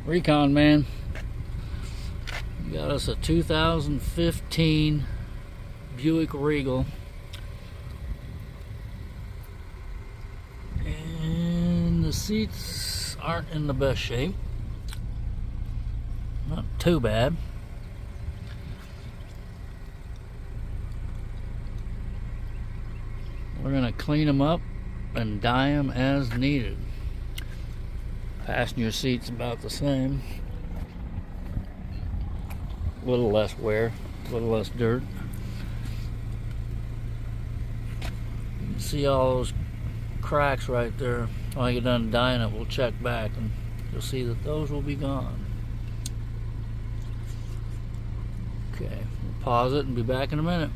Recon man got us a 2015 Buick Regal, and the seats aren't in the best shape. Not too bad. We're gonna clean them up and dye them as needed. Passenger seat's about the same. A little less wear, a little less dirt. You can see all those cracks right there. When I get done dyeing it, we'll check back and you'll see that those will be gone. Okay, we'll pause it and be back in a minute.